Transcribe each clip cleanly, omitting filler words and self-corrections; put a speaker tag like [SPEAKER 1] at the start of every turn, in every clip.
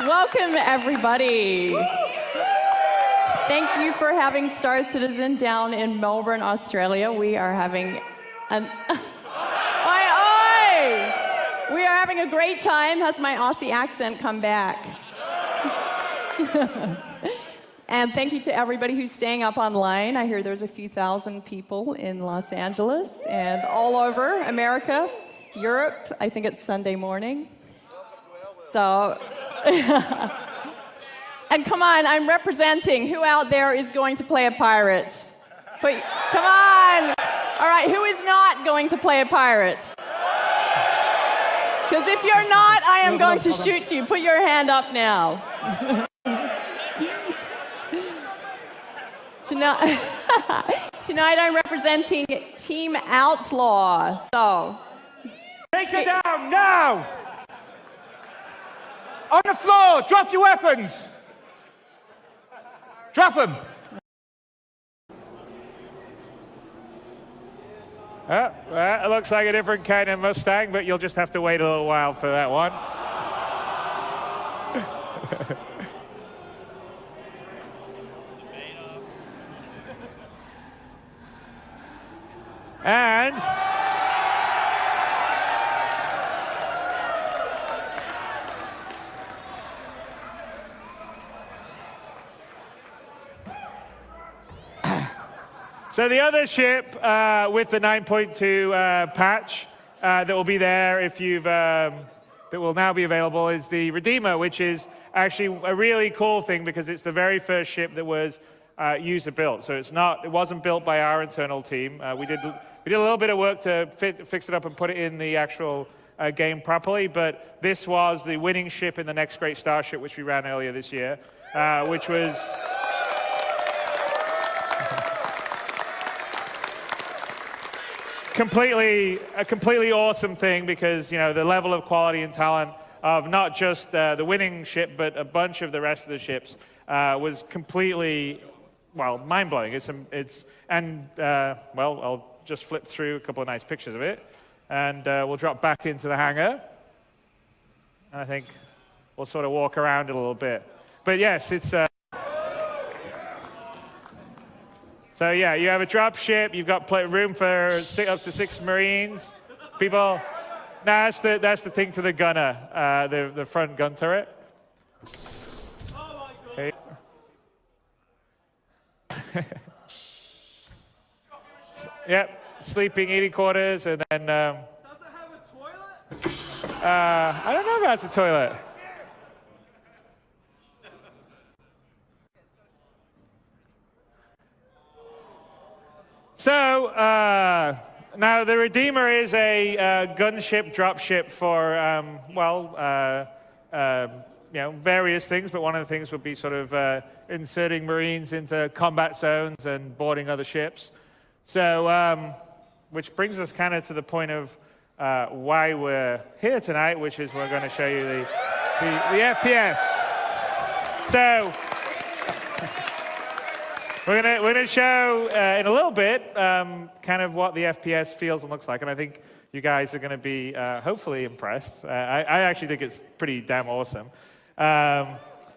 [SPEAKER 1] Welcome, everybody. Thank you for having Star Citizen down in Melbourne, Australia. We are having an... Oi, oi! We are having a great time. Has my Aussie accent come back? And thank you to everybody who's staying up online. I hear there's a few thousand people in Los Angeles and all over America, Europe. I think it's Sunday morning. So, and come on, I'm representing. Who out there is going to play a pirate? Come on. All right, who is not going to play a pirate? Because if you're not, I am going to shoot you. Put your hand up now. Tonight I'm representing Team Outlaw. So,
[SPEAKER 2] take her down now! On the floor, drop your weapons! Drop them! It looks like a different kind of Mustang, but you'll just have to wait a little while for that one. And so the other ship with the 9.2 patch that will be there if you've that will now be available is the Redeemer, which is actually a really cool thing because it's the very first ship that was user built. So it wasn't built by our internal team. We did a little bit of work to fix it up and put it in the actual game properly, but this was the winning ship in the Next Great Starship, which we ran earlier this year, which was a completely awesome thing because, you know, the level of quality and talent of not just the winning ship, but a bunch of the rest of the ships was completely, well, mind-blowing. Well, I'll just flip through a couple of nice pictures of it, and we'll drop back into the hangar. And I think we'll sort of walk around a little bit. But yes, it's... So yeah, you have a drop ship. You've got room for up to 6 Marines. People... No, that's the thing to the gunner, the front gun turret. Oh my God. Okay. Yep, sleeping, eating quarters, and then... Does it have a toilet? I don't know if that's a toilet. So, now the Redeemer is a gunship, dropship for, you know, various things, but one of the things would be sort of inserting Marines into combat zones and boarding other ships. So, which brings us kind of to the point of why we're here tonight, which is we're going to show you the FPS. So, we're going to show in a little bit kind of what the FPS feels and looks like, and I think you guys are going to be hopefully impressed. I actually think it's pretty damn awesome.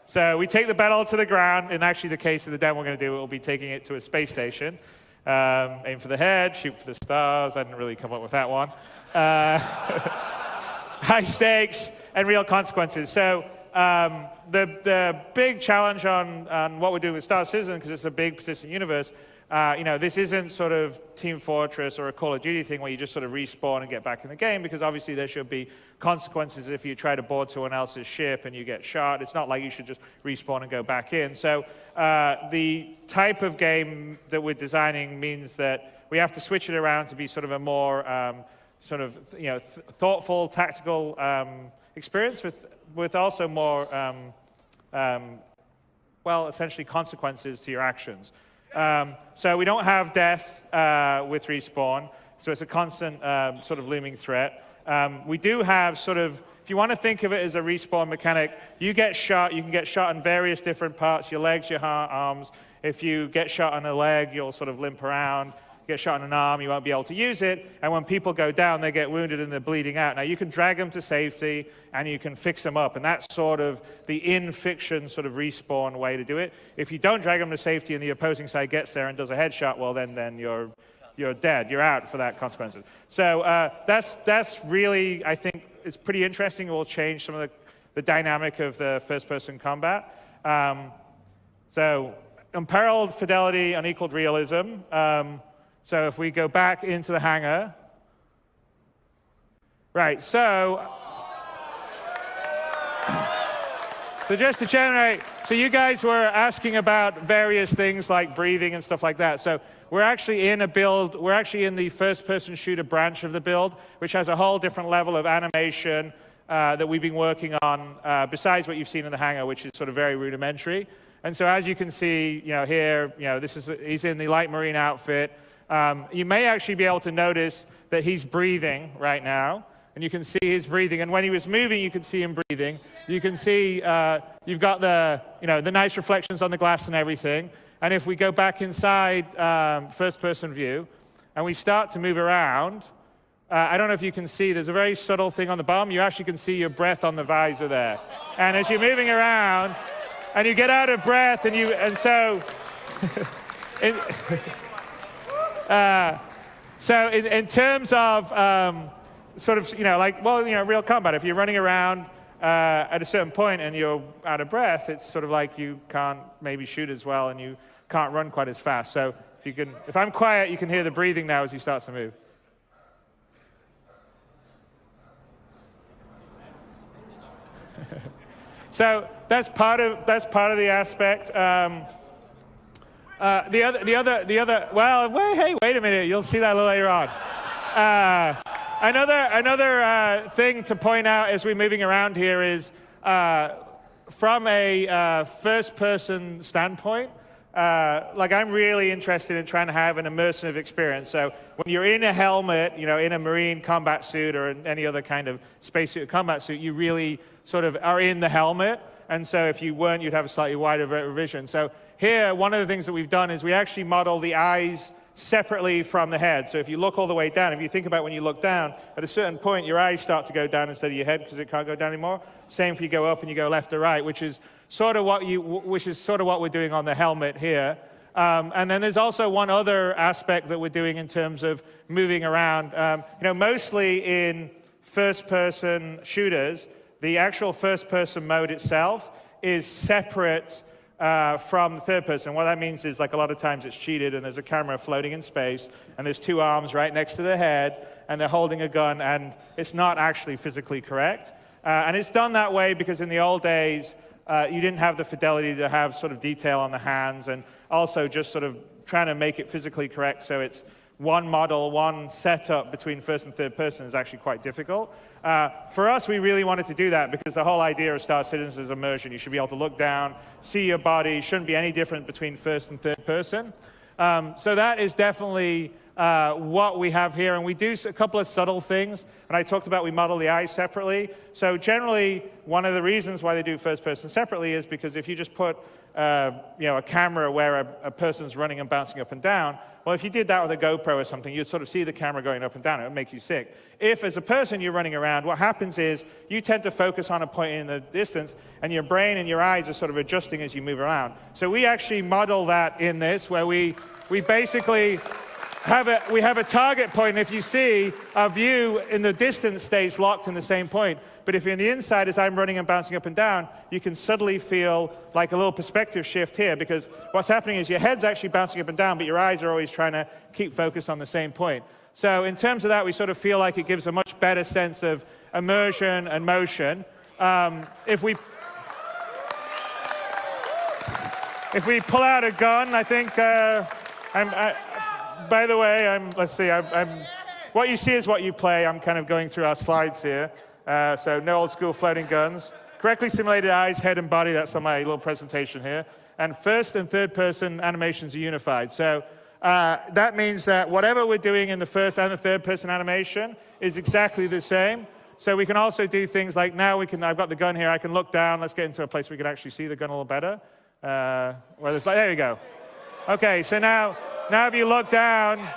[SPEAKER 2] So we take the battle to the ground. In actually the case of the demo we're going to do, we'll be taking it to a space station. Aim for the head, shoot for the stars. I didn't really come up with that one. High stakes and real consequences. So the big challenge on what we're doing with Star Citizen, because it's a big persistent universe, you know, this isn't sort of Team Fortress or a Call of Duty thing where you just sort of respawn and get back in the game, because obviously there should be consequences if you try to board someone else's ship and you get shot. It's not like you should just respawn and go back in. So the type of game that we're designing means that we have to switch it around to be sort of a more sort of, you know, thoughtful, tactical experience with also more, well, essentially consequences to your actions. So we don't have death with respawn, so it's a constant sort of looming threat. We do have sort of, if you want to think of it as a respawn mechanic, you get shot, you can get shot in various different parts, your legs, your arms. If you get shot on a leg, you'll sort of limp around. get shot in an arm, you won't be able to use it. And when people go down, they get wounded and they're bleeding out. Now, you can drag them to safety, and you can fix them up. And that's sort of the in-fiction sort of respawn way to do it. If you don't drag them to safety and the opposing side gets there and does a headshot, well, then you're dead. You're out for that consequences. So that's really, I think, it's pretty interesting. It will change some of the dynamic of the first-person combat. So unparalleled fidelity, unequaled realism. So if we go back into the hangar. Right, so just to generate, so you guys were asking about various things like breathing and stuff like that. So we're actually in a build, we're actually in the first-person shooter branch of the build, which has a whole different level of animation that we've been working on, besides what you've seen in the hangar, which is sort of very rudimentary. And so as you can see, here, he's in the light marine outfit. You may actually be able to notice that he's breathing right now, and you can see his breathing. And when he was moving, you could see him breathing. You can see you've got the nice reflections on the glass and everything. And if we go back inside first-person view, and we start to move around, I don't know if you can see, there's a very subtle thing on the bottom. You actually can see your breath on the visor there. And as you're moving around, and you get out of breath, and so in terms of sort of, real combat, if you're running around at a certain point and you're out of breath, it's sort of like you can't maybe shoot as well and you can't run quite as fast. So if I'm quiet, you can hear the breathing now as he starts to move. So that's part of the aspect. The other. Well, wait a minute. You'll see that a little later on. Another thing to point out as we're moving around here is from a first-person standpoint. I'm really interested in trying to have an immersive experience. So when you're in a helmet, in a marine combat suit or in any other kind of spacesuit combat suit, you really sort of are in the helmet. And so if you weren't, you'd have a slightly wider vision. So here, one of the things that we've done is we actually model the eyes separately from the head. So if you look all the way down, if you think about when you look down, at a certain point, your eyes start to go down instead of your head because it can't go down anymore. Same if you go up and you go left or right, which is sort of what we're doing on the helmet here. And then there's also one other aspect that we're doing in terms of moving around. Mostly in first-person shooters, the actual first-person mode itself is separate from the third person. What that means is, like, a lot of times it's cheated and there's a camera floating in space and there's two arms right next to the head and they're holding a gun and it's not actually physically correct. And it's done that way because in the old days, you didn't have the fidelity to have sort of detail on the hands, and also just sort of trying to make it physically correct so it's one model, one setup between first and third person is actually quite difficult. For us, we really wanted to do that because the whole idea of Star Citizen is immersion. You should be able to look down, see your body. Shouldn't be any different between first and third person. So that is definitely what we have here. And we do a couple of subtle things. And I talked about we model the eyes separately. So generally, one of the reasons why they do first person separately is because if you just put a camera where a person's running and bouncing up and down, well, if you did that with a GoPro or something, you'd sort of see the camera going up and down. It would make you sick. If, as a person, you're running around, what happens is you tend to focus on a point in the distance, and your brain and your eyes are sort of adjusting as you move around. So we actually model that in this, where we basically have a target point, and if you see, our view in the distance stays locked in the same point. But if you're in the inside, as I'm running and bouncing up and down, you can suddenly feel like a little perspective shift here, because what's happening is your head's actually bouncing up and down, but your eyes are always trying to keep focus on the same point. So in terms of that, we sort of feel like it gives a much better sense of immersion and motion. If we pull out a gun, I think, by the way, let's see, what you see is what you play. I'm kind of going through our slides here. So no old school floating guns. Correctly simulated eyes, head, and body. That's on my little presentation here. And first and third person animations are unified. So that means that whatever we're doing in the first and the third person animation is exactly the same. So we can also do things like now I've got the gun here. I can look down. Let's get into a place where we can actually see the gun a little better. There we go. Okay, so now if you look down,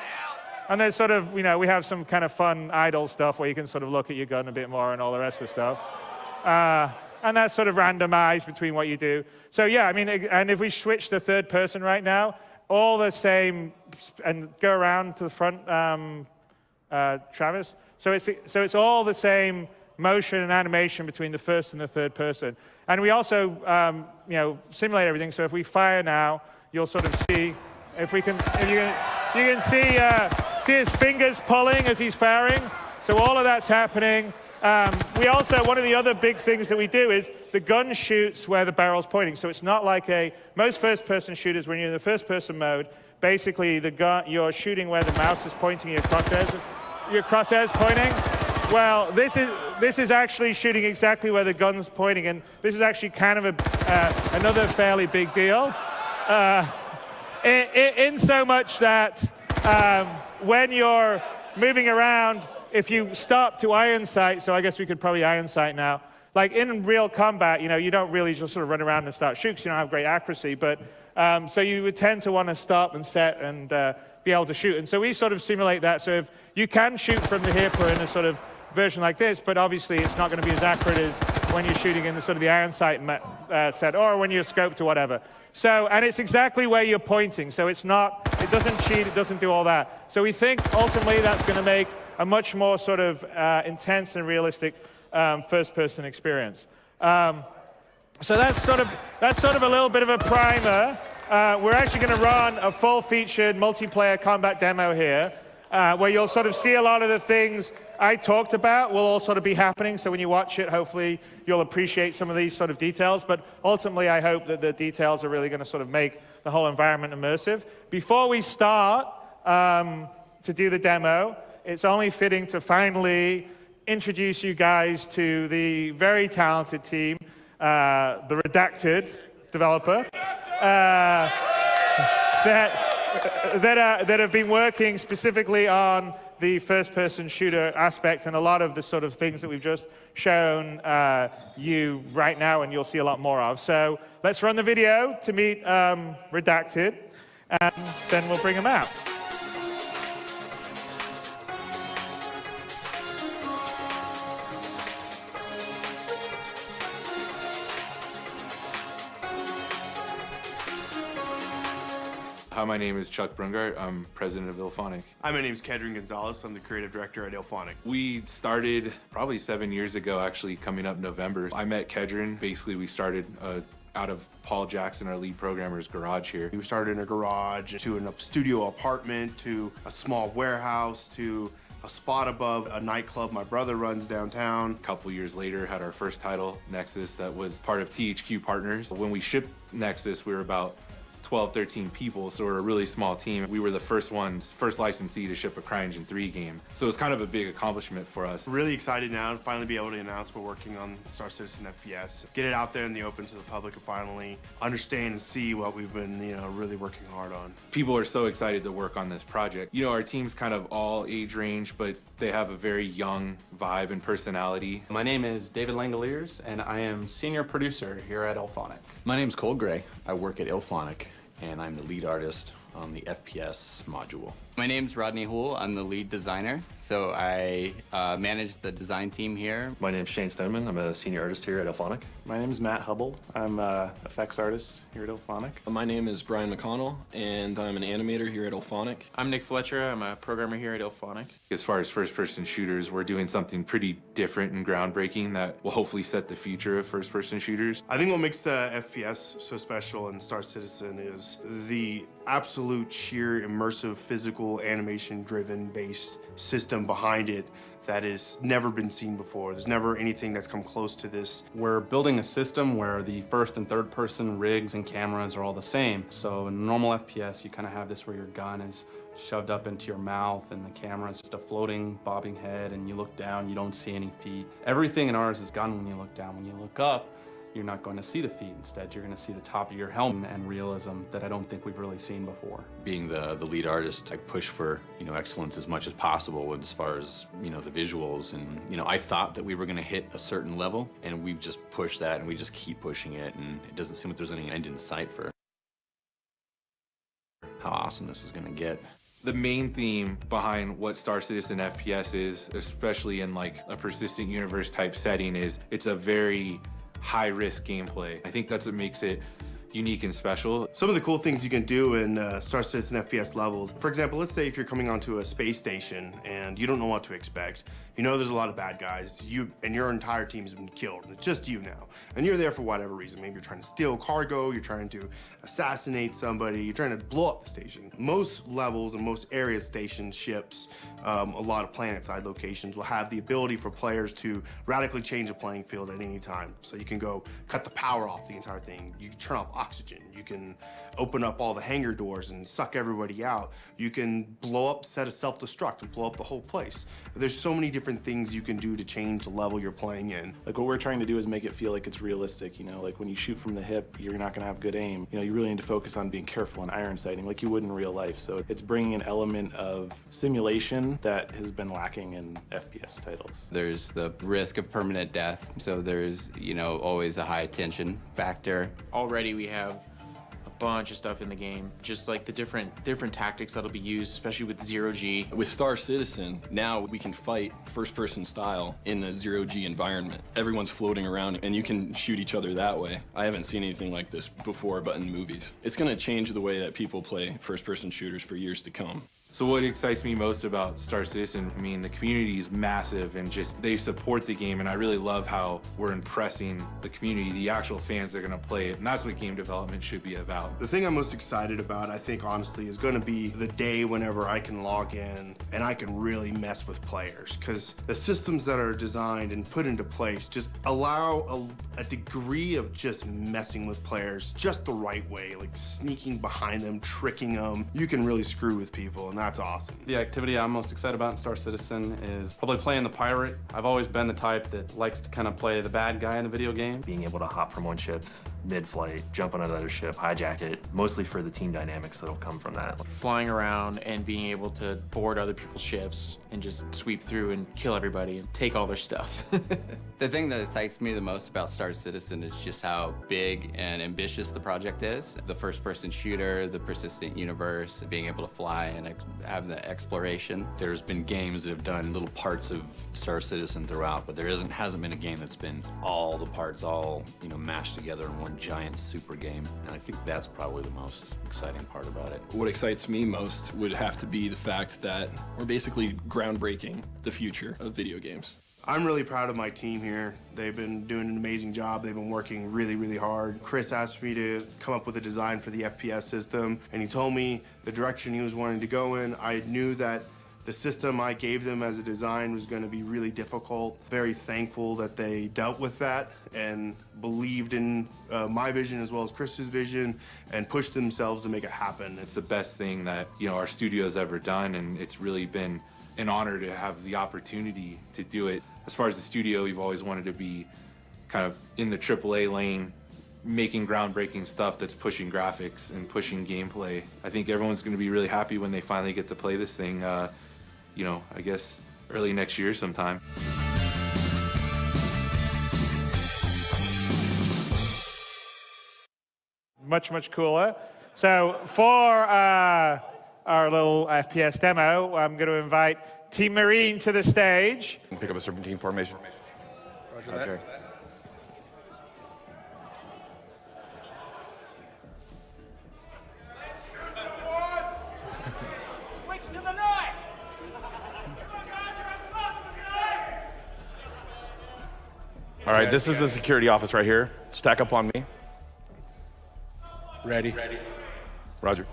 [SPEAKER 2] And there's sort of, we have some kind of fun idle stuff where you can sort of look at your gun a bit more and all the rest of the stuff. And that's sort of randomized between what you do. So yeah, I mean, and if we switch to third person right now, all the same, and go around to the front, Travis. So it's all the same motion and animation between the first and the third person. And we also, simulate everything. So if we fire now, you'll sort of see, you can see his fingers pulling as he's firing. So all of that's happening. We also, one of the other big things that we do is the gun shoots where the barrel's pointing. So it's not like most first-person shooters, when you're in the first-person mode, basically the gun, you're shooting where the mouse is pointing, your crosshairs pointing. Well, this is actually shooting exactly where the gun's pointing, and this is actually kind of another fairly big deal. In so much that when you're moving around, if you stop to iron sight, so I guess we could probably iron sight now. Like in real combat, you don't really just sort of run around and start shooting because you don't have great accuracy. But so you would tend to want to stop and set and be able to shoot. And so we sort of simulate that. So if you can shoot from the hip or in a sort of version like this, but obviously it's not going to be as accurate as when you're shooting in the sort of the iron sight set or when you're scoped or whatever. So, and it's exactly where you're pointing. So it doesn't cheat, it doesn't do all that. So we think ultimately that's going to make a much more sort of intense and realistic first-person experience. So that's sort of a little bit of a primer. We're actually going to run a full-featured multiplayer combat demo here, where you'll sort of see a lot of the things I talked about will all sort of be happening. So when you watch it, hopefully you'll appreciate some of these sort of details. But ultimately, I hope that the details are really going to sort of make the whole environment immersive. Before we start to do the demo, it's only fitting to finally introduce you guys to the very talented team, the Redacted developer, that have been working specifically on the first-person shooter aspect and a lot of the sort of things that we've just shown you right now, and you'll see a lot more of. So let's run the video to meet Redacted, and then we'll bring them out.
[SPEAKER 3] Hi, my name is Chuck Brungart. I'm president of Ilphonic.
[SPEAKER 4] Hi, my name is Kedron Gonzalez. I'm the creative director at Ilphonic.
[SPEAKER 3] We started probably 7 years ago, actually, coming up November. I met Kedron. Basically, we started out of Paul Jackson, our lead programmer's garage here.
[SPEAKER 4] We started in a garage to a studio apartment to a small warehouse to a spot above a nightclub my brother runs downtown.
[SPEAKER 3] A couple years later, had our first title, Nexus, that was part of THQ Partners. When we shipped Nexus, we were about 12, 13 people, so we're a really small team. We were the first licensee to ship a CryEngine 3 game. So it's kind of a big accomplishment for us.
[SPEAKER 4] Really excited now to finally be able to announce we're working on Star Citizen FPS. Get it out there in the open to the public and finally understand and see what we've been, really working hard on.
[SPEAKER 3] People are so excited to work on this project. Our team's kind of all age range, but they have a very young vibe and personality.
[SPEAKER 5] My name is David Langoliers, and I am senior producer here at Ilphonic.
[SPEAKER 6] My name's Cole Gray. I work at Ilphonic, and I'm the lead artist on the FPS module.
[SPEAKER 7] My name's Rodney Houle. I'm the lead designer, so I manage the design team here.
[SPEAKER 8] My name's Shane Stoneman. I'm a senior artist here at Ilphonic.
[SPEAKER 9] My name is Matt Hubble. I'm an effects artist here at Ilphonic.
[SPEAKER 10] My name is Brian McConnell, and I'm an animator here at Ilphonic.
[SPEAKER 11] I'm Nick Fletcher. I'm a programmer here at Ilphonic.
[SPEAKER 3] As far as first-person shooters, we're doing something pretty different and groundbreaking that will hopefully set the future of first-person shooters.
[SPEAKER 4] I think what makes the FPS so special in Star Citizen is the absolute sheer immersive physical animation-driven based system behind it that has never been seen before. There's never anything that's come close to this.
[SPEAKER 5] We're building a system where the first and third person rigs and cameras are all the same. So in normal FPS, you kind of have this where your gun is shoved up into your mouth and the camera is just a floating, bobbing head, and you look down, you don't see any feet. Everything in ours is gun when you look down. When you look up, you're not going to see the feet. Instead, you're going to see the top of your helmet and realism that I don't think we've really seen before.
[SPEAKER 6] Being the lead artist, I push for excellence as much as possible as far as the visuals, and I thought that we were going to hit a certain level, and we've just pushed that, and we just keep pushing it, and it doesn't seem like there's any end in sight for how awesome this is going to get.
[SPEAKER 3] The main theme behind what Star Citizen FPS is, especially in like a persistent universe type setting, is it's a very high risk gameplay. I think that's what makes it unique and special.
[SPEAKER 4] Some of the cool things you can do in Star Citizen FPS levels, for example, let's say if you're coming onto a space station and you don't know what to expect, you know there's a lot of bad guys, and your entire team has been killed, and it's just you now. And you're there for whatever reason. Maybe you're trying to steal cargo, you're trying to assassinate somebody, you're trying to blow up the station. Most levels and most area station ships, a lot of planet-side locations will have the ability for players to radically change the playing field at any time. So you can go cut the power off the entire thing, you can turn off oxygen, you can open up all the hangar doors and suck everybody out, you can blow up, set a self-destruct and blow up the whole place. There's so many different things you can do to change the level you're playing in.
[SPEAKER 9] Like what we're trying to do is make it feel like it's realistic, you know, like when you shoot from the hip, you're not gonna have good aim. You know, you really need to focus on being careful and iron sighting like you would in real life. So it's bringing an element of simulation that has been lacking in FPS titles.
[SPEAKER 7] There's the risk of permanent death, so there's, you know, always a high attention factor.
[SPEAKER 11] Already we have a bunch of stuff in the game, just like the different tactics that'll be used, especially with zero-G.
[SPEAKER 10] With Star Citizen, now we can fight first-person style in a zero-G environment. Everyone's floating around, and you can shoot each other that way. I haven't seen anything like this before, but in movies. It's going to change the way that people play first-person shooters for years to come.
[SPEAKER 3] So what excites me most about Star Citizen, I mean, the community is massive and just they support the game, and I really love how we're impressing the community, the actual fans that are gonna play it, and that's what game development should be about.
[SPEAKER 4] The thing I'm most excited about, I think, honestly, is gonna be the day whenever I can log in and I can really mess with players, because the systems that are designed and put into place just allow a degree of just messing with players just the right way, like sneaking behind them, tricking them. You can really screw with people, and that's awesome.
[SPEAKER 5] The activity I'm most excited about in Star Citizen is probably playing the pirate. I've always been the type that likes to kind of play the bad guy in the video game.
[SPEAKER 8] Being able to hop from one ship mid-flight, jump on another ship, hijack it, mostly for the team dynamics that'll come from that.
[SPEAKER 11] Flying around and being able to board other people's ships and just sweep through and kill everybody and take all their stuff.
[SPEAKER 7] The thing that excites me the most about Star Citizen is just how big and ambitious the project is. The first-person shooter, the persistent universe, being able to fly and have the exploration.
[SPEAKER 6] There's been games that have done little parts of Star Citizen throughout, but there hasn't been a game that's been all the parts all, you know, mashed together in one giant super game. And I think that's probably the most exciting part about it.
[SPEAKER 10] What excites me most would have to be the fact that we're basically groundbreaking the future of video games.
[SPEAKER 4] I'm really proud of my team here. They've been doing an amazing job. They've been working really, really hard. Chris asked me to come up with a design for the FPS system, and he told me the direction he was wanting to go in. I knew that the system I gave them as a design was going to be really difficult. Very thankful that they dealt with that and believed in my vision as well as Chris's vision and pushed themselves to make it happen.
[SPEAKER 3] It's the best thing that, you know, our studio's ever done, and it's really been an honor to have the opportunity to do it. As far as the studio, we've always wanted to be kind of in the AAA lane, making groundbreaking stuff that's pushing graphics and pushing gameplay. I think everyone's going to be really happy when they finally get to play this thing, you know, I guess early next year sometime.
[SPEAKER 2] Much, much cooler. So for our little FPS demo, I'm going to invite Team Marine to the stage.
[SPEAKER 12] Pick up a serpentine formation.
[SPEAKER 7] Roger.
[SPEAKER 12] All right, this is the security office right here. Stack up on me.
[SPEAKER 13] Ready.
[SPEAKER 12] Roger.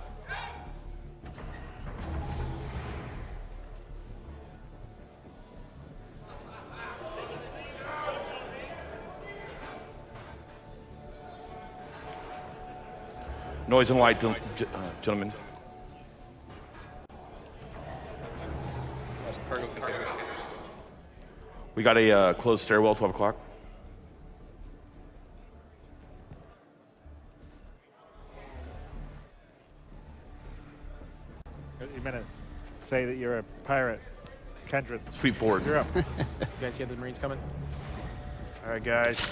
[SPEAKER 12] Noise and light, gentlemen. We got a closed stairwell, 12 o'clock.
[SPEAKER 2] You're going to say that you're a pirate. Kendra.
[SPEAKER 12] Sweep forward.
[SPEAKER 2] You're up.
[SPEAKER 11] You guys see the Marines coming?
[SPEAKER 2] All right, guys.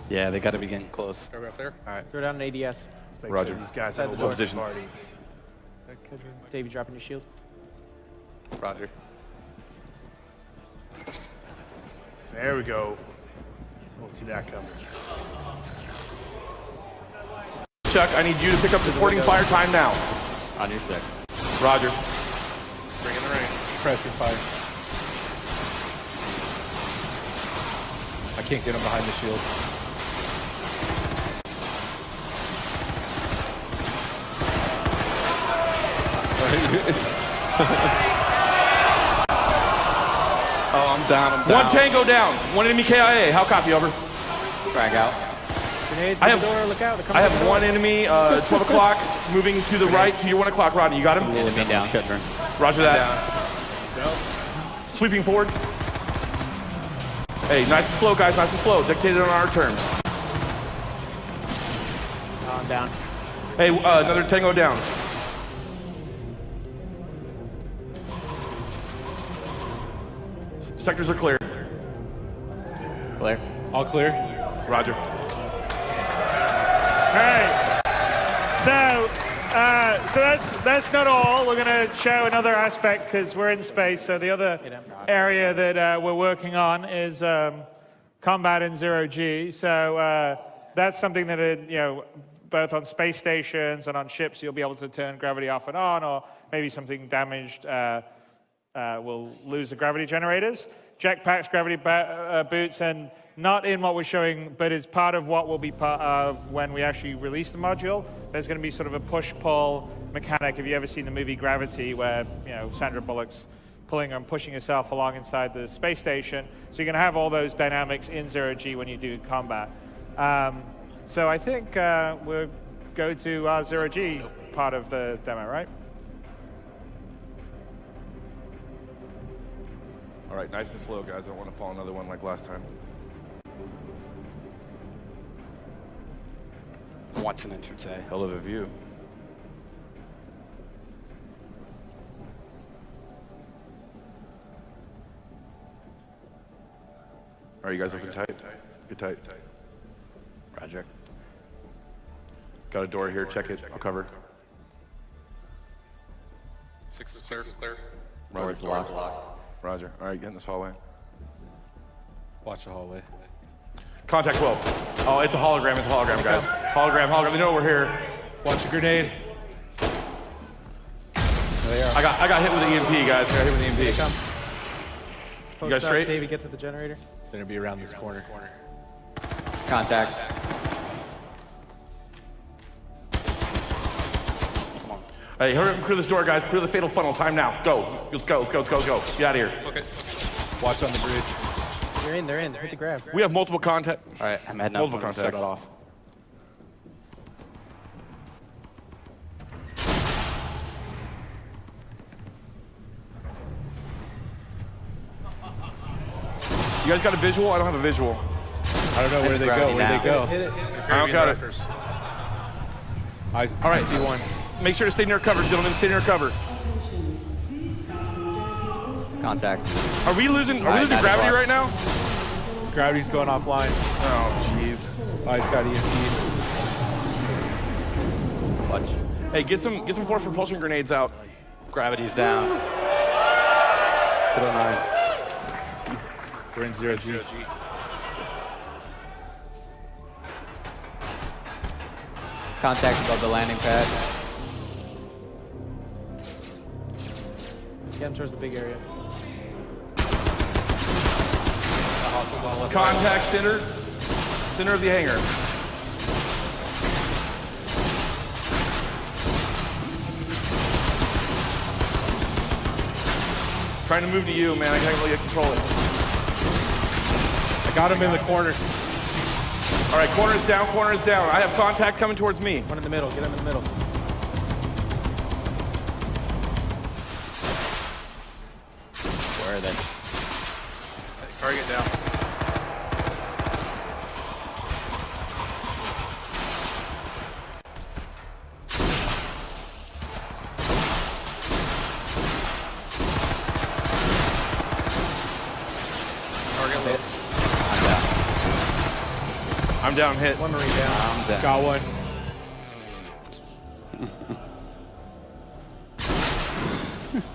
[SPEAKER 13] Yeah, they got to be getting close.
[SPEAKER 11] Are we up there? All right. Throw down an ADS.
[SPEAKER 2] Let's make
[SPEAKER 12] Roger.
[SPEAKER 2] sure these guys
[SPEAKER 11] Inside
[SPEAKER 2] have
[SPEAKER 11] the
[SPEAKER 2] a
[SPEAKER 11] door.
[SPEAKER 12] Position.
[SPEAKER 2] party.
[SPEAKER 14] Davey, dropping your shield.
[SPEAKER 5] Roger.
[SPEAKER 4] There we go. Won't see that coming.
[SPEAKER 12] Chuck, I need you to pick up supporting fire time now.
[SPEAKER 7] On your six.
[SPEAKER 12] Roger.
[SPEAKER 2] Bring in the rain.
[SPEAKER 14] Pressing fire. I can't get him behind the shield.
[SPEAKER 5] Oh, I'm down.
[SPEAKER 12] One tango down. One enemy KIA. How copy? Over.
[SPEAKER 7] Frag out.
[SPEAKER 14] Grenades
[SPEAKER 12] I
[SPEAKER 14] in
[SPEAKER 12] have,
[SPEAKER 14] the door. Look out.
[SPEAKER 12] I have one enemy, 12 o'clock, moving to the right to your 1 o'clock. Rodney, you got him?
[SPEAKER 7] Enemy down.
[SPEAKER 12] Roger that. Sweeping forward. Hey, nice and slow, guys. Nice and slow. Dictated on our terms.
[SPEAKER 14] I'm down.
[SPEAKER 12] Hey, another tango down. Sectors are clear.
[SPEAKER 7] Clear.
[SPEAKER 14] All clear.
[SPEAKER 12] Roger.
[SPEAKER 2] All right. So that's not all. We're going to show another aspect because we're in space. So the other area that we're working on is combat in zero G. So that's something that both on space stations and on ships you'll be able to turn gravity off and on, or maybe something damaged will lose the gravity generators. Jetpacks, gravity boots, and not in what we're showing, but is part of what will be part of when we actually release the module. There's going to be sort of a push-pull mechanic. Have you ever seen the movie Gravity, where Sandra Bullock's pulling and pushing herself along inside the space station? So you're going to have all those dynamics in zero G when you do combat. So I think we'll go to our zero G part of the demo, right?
[SPEAKER 12] All right, nice and slow, guys. I don't want to fall another one like last time.
[SPEAKER 13] Watching it, should say.
[SPEAKER 12] Hell of a view. Are you guys looking tight? Get tight.
[SPEAKER 7] Roger.
[SPEAKER 12] Got a door here. Check it. I'll cover.
[SPEAKER 5] 6 is clear.
[SPEAKER 7] Door's locked.
[SPEAKER 12] Roger. All right, get in this hallway.
[SPEAKER 14] Watch the hallway.
[SPEAKER 12] Contact 12. Oh, it's a hologram. It's a hologram, guys. Hologram. They know we're here.
[SPEAKER 14] Watch a grenade. There they are.
[SPEAKER 12] I got hit with the EMP, guys. I got hit with the
[SPEAKER 14] Here they
[SPEAKER 12] EMP.
[SPEAKER 14] come.
[SPEAKER 12] You guys straight?
[SPEAKER 14] Davey, get to the generator. They're gonna be around this corner.
[SPEAKER 7] Contact.
[SPEAKER 12] Hey, hurry up and clear this door, guys. Clear the fatal funnel. Time now. Go. Let's go. Get out of here.
[SPEAKER 14] Okay. Watch on the bridge. They're in. Hit the grab.
[SPEAKER 12] We have multiple contact.
[SPEAKER 13] All right, I'm heading up.
[SPEAKER 12] Multiple
[SPEAKER 13] Shut
[SPEAKER 12] contacts.
[SPEAKER 13] it off.
[SPEAKER 12] You guys got a visual? I don't have a visual.
[SPEAKER 14] I don't know where they go. Where they go?
[SPEAKER 12] I don't got it.
[SPEAKER 14] All right, see one.
[SPEAKER 12] Make sure to stay near cover, gentlemen. Stay near cover.
[SPEAKER 7] Contact.
[SPEAKER 12] Are we losing gravity right now?
[SPEAKER 14] Gravity's going offline.
[SPEAKER 12] Oh, jeez.
[SPEAKER 14] Oh, he's got EMP.
[SPEAKER 7] Watch.
[SPEAKER 12] Hey, get some force propulsion grenades out.
[SPEAKER 13] Gravity's down.
[SPEAKER 14] 09. We're in zero G.
[SPEAKER 7] Contact above the landing pad.
[SPEAKER 14] Get him towards the big area.
[SPEAKER 12] Contact center of the hangar. Trying to move to you, man. I can't really control it.
[SPEAKER 14] I got him in the corner.
[SPEAKER 12] All right, corner's down. I have contact coming towards me.
[SPEAKER 14] One in the middle. Get him in the middle.
[SPEAKER 7] Where are they?
[SPEAKER 12] Target down. Target lit. I'm down. Hit.
[SPEAKER 14] One Marine down.
[SPEAKER 13] I'm down.
[SPEAKER 14] Got one. Taking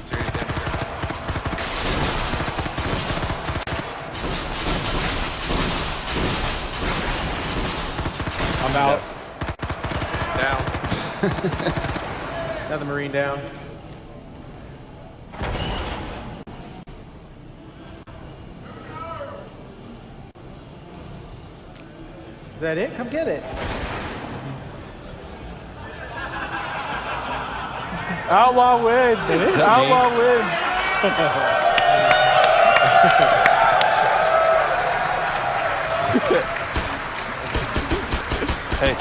[SPEAKER 14] serious damage. I'm out. Down. Another Marine down. Is that it? Come get it.
[SPEAKER 12] Outlaw wins. Outlaw wins. Hey.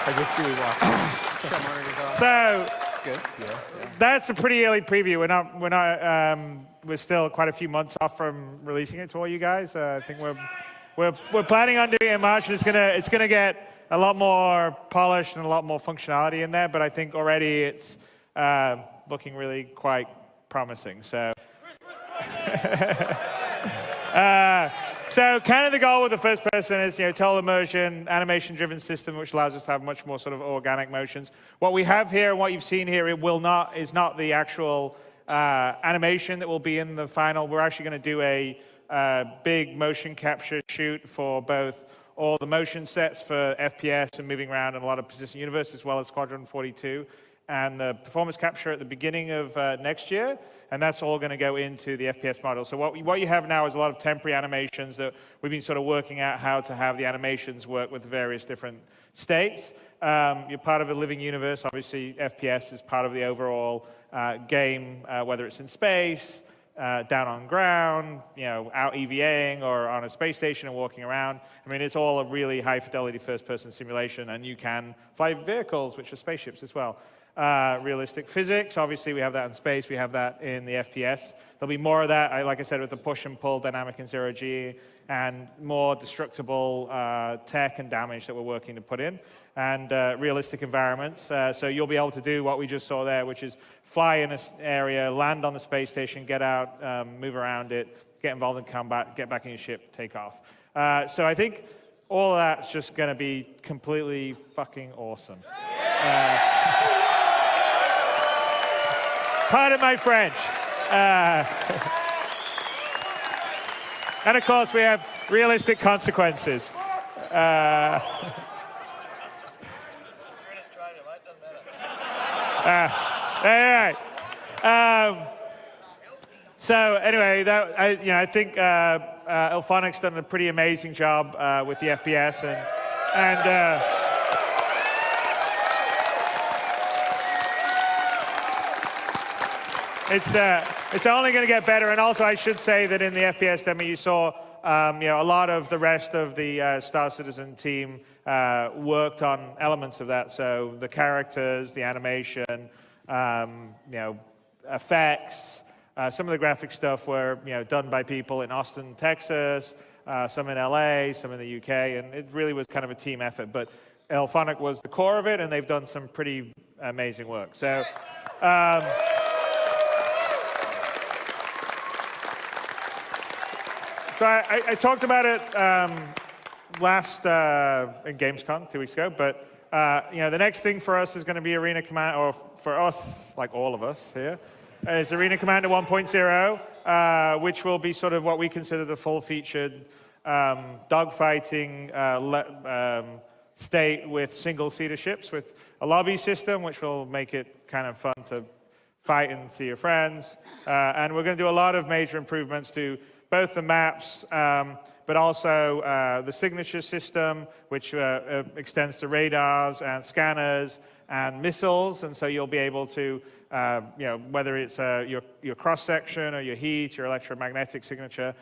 [SPEAKER 14] I guess we walk.
[SPEAKER 2] So
[SPEAKER 7] Good.
[SPEAKER 2] that's a pretty early preview. We're still quite a few months off from releasing it to all you guys. I think we're planning on doing it in March, and it's gonna get a lot more polished and a lot more functionality in there. But I think already it's looking really quite promising. So. So kind of the goal with the first person is, total immersion, animation-driven system, which allows us to have much more sort of organic motions. What we have here and what you've seen here, is not the actual animation that will be in the final. We're actually going to do a big motion capture shoot for both all the motion sets for FPS and moving around in a lot of persistent universe, as well as Squadron 42, and the performance capture at the beginning of next year. And that's all going to go into the FPS model. So what you have now is a lot of temporary animations that we've been sort of working out how to have the animations work with various different states. You're part of a living universe. Obviously, FPS is part of the overall game, whether it's in space, down on ground, out EVAing, or on a space station and walking around. I mean, it's all a really high-fidelity first-person simulation, and you can fly vehicles, which are spaceships as well. Realistic physics, obviously we have that in space, we have that in the FPS. There'll be more of that, like I said, with the push and pull dynamic in zero-G, and more destructible tech and damage that we're working to put in, and realistic environments. So you'll be able to do what we just saw there, which is fly in an area, land on the space station, get out, move around it, get involved in combat, get back in your ship, take off. So I think all of that's just going to be completely fucking awesome. Pardon my French. And of course, we have realistic consequences. Anyway, so anyway, I think Ilphonic's done a pretty amazing job with the FPS, and it's only going to get better. And also, I should say that in the FPS demo, you saw a lot of the rest of the Star Citizen team worked on elements of that. So the characters, the animation, effects, some of the graphic stuff were done by people in Austin, Texas, some in LA, some in the UK, and it really was kind of a team effort. But Ilphonic was the core of it, and they've done some pretty amazing work. So. So I talked about it last in Gamescom 2 weeks ago, but the next thing for us is going to be Arena Command, or for us, like all of us here, is Arena Commander 1.0, which will be sort of what we consider the full-featured dogfighting state with single-seater ships, with a lobby system, which will make it kind of fun to fight and see your friends. And we're going to do a lot of major improvements to both the maps, but also the signature system, which extends to radars and scanners and missiles. And so you'll be able to, whether it's your cross-section or your heat, your electromagnetic signature,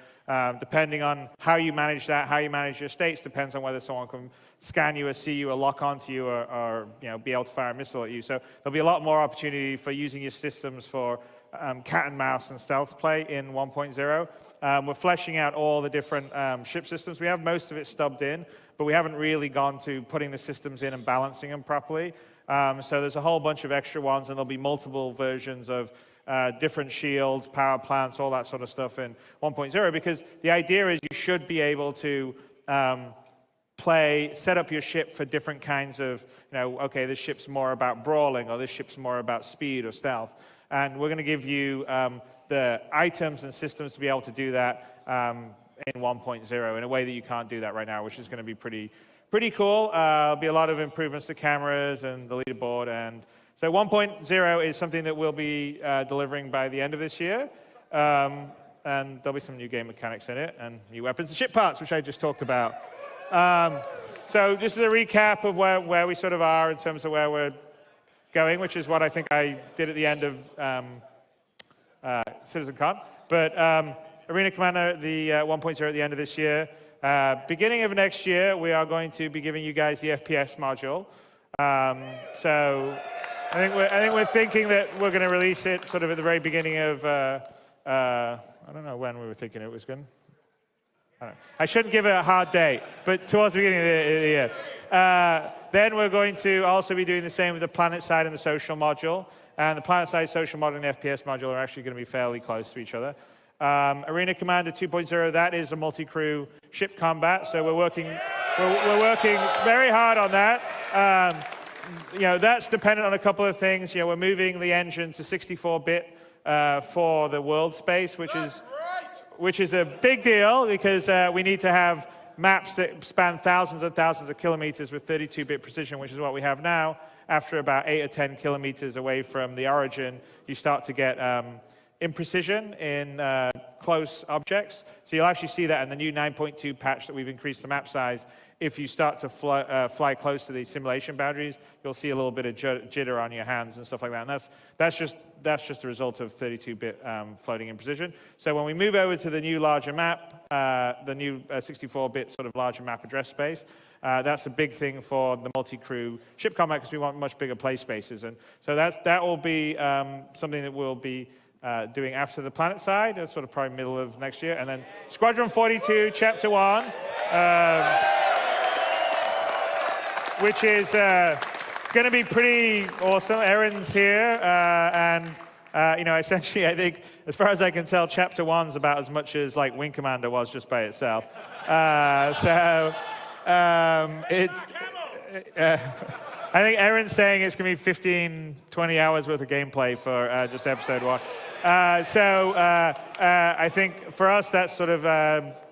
[SPEAKER 2] depending on how you manage that, how you manage your states, depends on whether someone can scan you or see you or lock onto you or be able to fire a missile at you. So there'll be a lot more opportunity for using your systems for cat and mouse and stealth play in 1.0. We're fleshing out all the different ship systems we have. Most of it stubbed in, but we haven't really gone to putting the systems in and balancing them properly. So there's a whole bunch of extra ones, and there'll be multiple versions of different shields, power plants, all that sort of stuff in 1.0, because the idea is you should be able to set up your ship for different kinds of, okay, this ship's more about brawling, or this ship's more about speed or stealth. And we're going to give you the items and systems to be able to do that in 1.0 in a way that you can't do that right now, which is going to be pretty cool. There'll be a lot of improvements to cameras and the leaderboard. And so 1.0 is something that we'll be delivering by the end of this year. And there'll be some new game mechanics in it, and new weapons and ship parts, which I just talked about. So just as a recap of where we sort of are in terms of where we're going, which is what I think I did at the end of CitizenCon. But Arena Commander, the 1.0 at the end of this year. Beginning of next year, we are going to be giving you guys the FPS module. So I think we're thinking that we're going to release it sort of at the very beginning of, I don't know when we were thinking it was going. I shouldn't give it a hard date, but towards the beginning of the year. Then we're going to also be doing the same with the planet side and the social module. And the planet side, social module, and the FPS module are actually going to be fairly close to each other. Arena Commander 2.0, that is a multi-crew ship combat. So we're working very hard on that. That's dependent on a couple of things. We're moving the engine to 64-bit for the world space, which is a big deal because we need to have maps that span thousands and thousands of kilometers with 32-bit precision, which is what we have now. After about 8 or 10 kilometers away from the origin, you start to get imprecision in close objects. So you'll actually see that in the new 9.2 patch that we've increased the map size. If you start to fly close to the simulation boundaries, you'll see a little bit of jitter on your hands and stuff like that. And that's just the result of 32-bit floating in precision. So when we move over to the new larger map, the new 64-bit sort of larger map address space, that's a big thing for the multi-crew ship combat because we want much bigger play spaces. And so that will be something that we'll be doing after the planet side, sort of probably middle of next year. And then Squadron 42, Chapter 1. Which is going to be pretty awesome. Erin's here, and essentially, I think, as far as I can tell, Chapter 1's about as much as like Wing Commander was just by itself. It's. I think Erin's saying it's going to be 15, 20 hours worth of gameplay for just episode 1. I think for us, that's sort of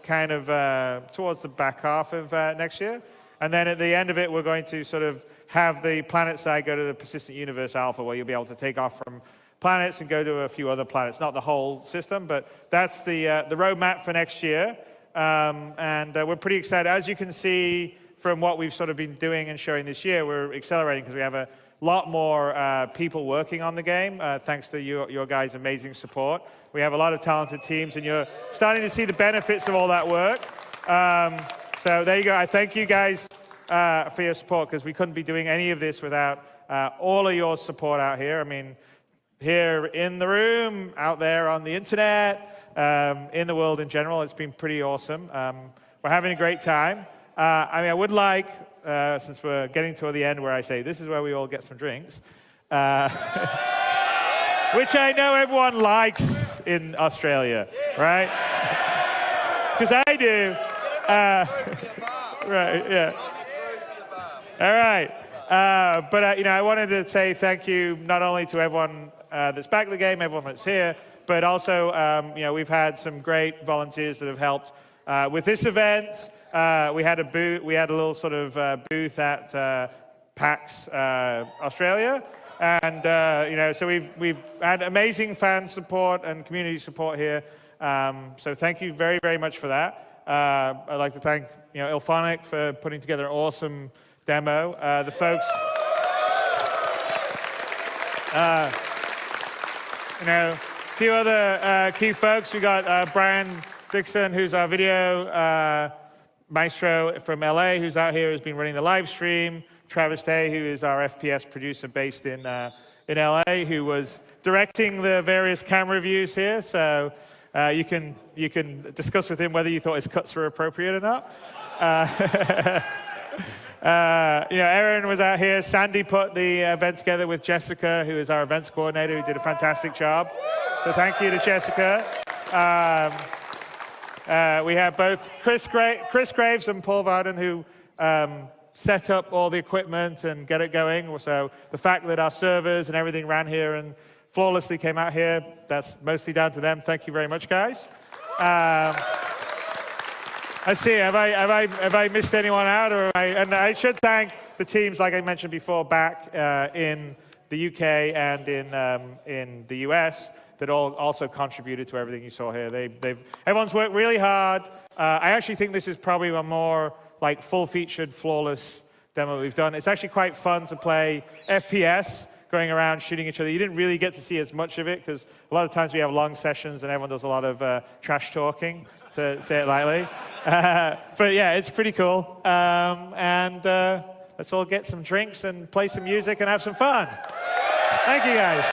[SPEAKER 2] kind of towards the back half of next year. And then at the end of it, we're going to sort of have the planet side go to the Persistent Universe Alpha, where you'll be able to take off from planets and go to a few other planets. Not the whole system, but that's the roadmap for next year. And we're pretty excited. As you can see from what we've sort of been doing and showing this year, we're accelerating because we have a lot more people working on the game, thanks to your guys' amazing support. We have a lot of talented teams, and you're starting to see the benefits of all that work. So there you go. I thank you guys for your support, because we couldn't be doing any of this without all of your support out here. I mean, here in the room, out there on the internet, in the world in general, it's been pretty awesome. We're having a great time. I would like, since we're getting toward the end where I say, this is where we all get some drinks, which I know everyone likes in Australia, right? Because I do. Right, yeah. All right. But I wanted to say thank you not only to everyone that's back in the game, everyone that's here, but also, we've had some great volunteers that have helped with this event. We had a little sort of booth at PAX Australia, and so we've had amazing fan support and community support here. So thank you very, very much for that. I'd like to thank Ilphonic for putting together an awesome demo. The folks, a few other key folks. We got Brian Dixon, who's our video maestro from LA, who's out here, who's been running the live stream. Travis Day, who is our FPS producer based in in LA, who was directing the various camera views here. So you can discuss with him whether you thought his cuts were appropriate or not. Aaron was out here. Sandy put the event together with Jessica, who is our events coordinator, who did a fantastic job. So thank you to Jessica. We have both Chris Graves and Paul Varden, who set up all the equipment and get it going. So the fact that our servers and everything ran here and flawlessly came out here, that's mostly down to them. Thank you very much, guys. Let's see, have I missed anyone out? And I should thank the teams, like I mentioned before, back in the UK and in the US that all also contributed to everything you saw here. Everyone's worked really hard. I actually think this is probably a more like full-featured, flawless demo we've done. It's actually quite fun to play FPS, going around shooting each other. You didn't really get to see as much of it because a lot of times we have long sessions and everyone does a lot of trash talking, to say it lightly. But yeah, it's pretty cool. Let's all get some drinks and play some music and have some fun. Thank you, guys.